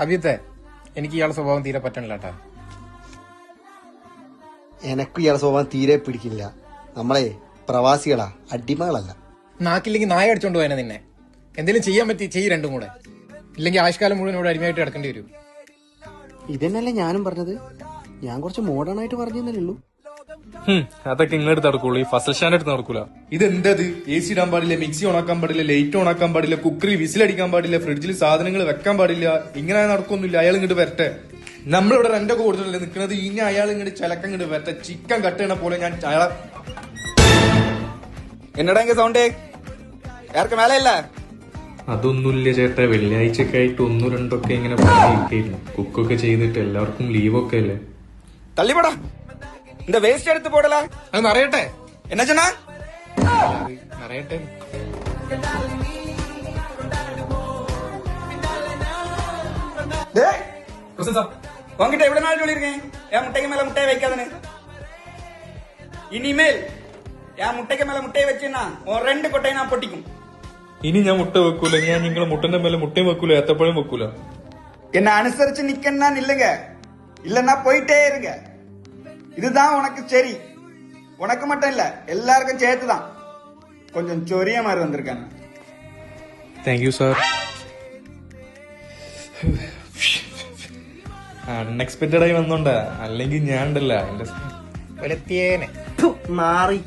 അഭിയത്തെ എനിക്ക് ഇയാളുടെ സ്വഭാവം തീരെ പറ്റണില്ല കേട്ടാ. എനക്കും ഇയാളുടെ സ്വഭാവം തീരെ പിടിക്കില്ല. നമ്മളെ പ്രവാസികളാ, അടിമകളല്ല. നാക്കില്ലെങ്കിൽ നായ അടിച്ചോണ്ട് പോയനെ നിന്നെ. എന്തെങ്കിലും ചെയ്യാൻ പറ്റി ചെയ്യ് രണ്ടും കൂടെ, ഇല്ലെങ്കിൽ ആയുഷ്കാലം മുഴുവൻ ഇവിടെ അടിമയായിട്ട് കിടക്കേണ്ടി വരും. ഇതന്നെയല്ലേ ഞാനും പറഞ്ഞത്. ഞാൻ കുറച്ച് മോഡേൺ ആയിട്ട് പറഞ്ഞേ ഉള്ളൂ. അതൊക്കെ ഇങ്ങോട്ട് നടക്കുള്ളൂ, ഈ ഫസൽ ഷാന്റെ അടുത്ത് നടക്കൂല. ഇതെന്തത്? എ സി ഇടാൻ പാടില്ല, മിക്സി ഓണാക്കാൻ പാടില്ല, ലൈറ്റ് ഓണാക്കാൻ പാടില്ല, കുക്കറിൽ വിസിലടിക്കാൻ പാടില്ല, ഫ്രിഡ്ജിൽ സാധനങ്ങൾ വെക്കാൻ പാടില്ല. ഇങ്ങനെ നടക്കൊന്നുമില്ല. അയാൾ ഇങ്ങോട്ട് വരട്ടെ. നമ്മളിവിടെ റെന്റൊക്കെ കൊടുത്തിട്ടല്ലേ നിൽക്കുന്നത്. ഇനി അയാൾ ഇങ്ങോട്ട് ചിലക്കം ഇങ്ങോട്ട് വരട്ടെ. ചിക്കൻ കട്ട് ചെയ്യണ പോലെ ഞാൻ അയാളെ. എന്നടാ സൗണ്ട് ആർക്ക് മേലല്ല? അതൊന്നുമില്ല ചേട്ടാ, വെള്ളിയാഴ്ചയൊക്കെ ആയിട്ട് ഒന്നു രണ്ടൊക്കെ ഇങ്ങനെ പറഞ്ഞിരിക്കുന്നു. കുക്കൊക്കെ ചെയ്തിട്ട് എല്ലാവർക്കും ലീവൊക്കെ അല്ലേ. തള്ളിപ്പോടാ, இந்த വേസ്റ്റ് എടുത്ത് പോടല. അത് നിറയട്ടെ. എന്നാ ചെന്നാ നിറയട്ടെ. உங்ககிட்ட எவ்வளவு நாள் சொல்லிருக்கேன் என் முட்டைக்கு மேல முட்டையை வைக்காதன்னு. இனிமேல் என் முட்டைக்கு மேல முட்டையை வச்சேன்னா உன் 2 கொட்டையை நான் பொட்டிக்கும். ഇനി ഞാൻ മുട്ട വെക്കൂല. ഞാൻ നിങ്ങളെ മുട്ടന്റെ മേലെ മുട്ടയും വെക്കൂല, ഏത്തപ്പഴം വെക്കൂല. என்ன அனுசரிச்சு நிக்கன்னா நில்லுங்க, இல்லன்னா போயிட்டே இருங்க. இதுதான் உனக்கு சரி. உனக்கு மட்டும் இல்ல, எல்லாருக்கும் சேர்த்துதான். கொஞ்சம் சொரிய மாதிரி வந்திருக்காங்க. Thank you sir. അൺഎക്സ്പെക്ടഡ് ആയി വന്നോണ്ടാ, അല്ലെങ്കിൽ ഞാൻ ഉണ്ടല്ല എന്റെ വെളുത്തിയേനെ മാറി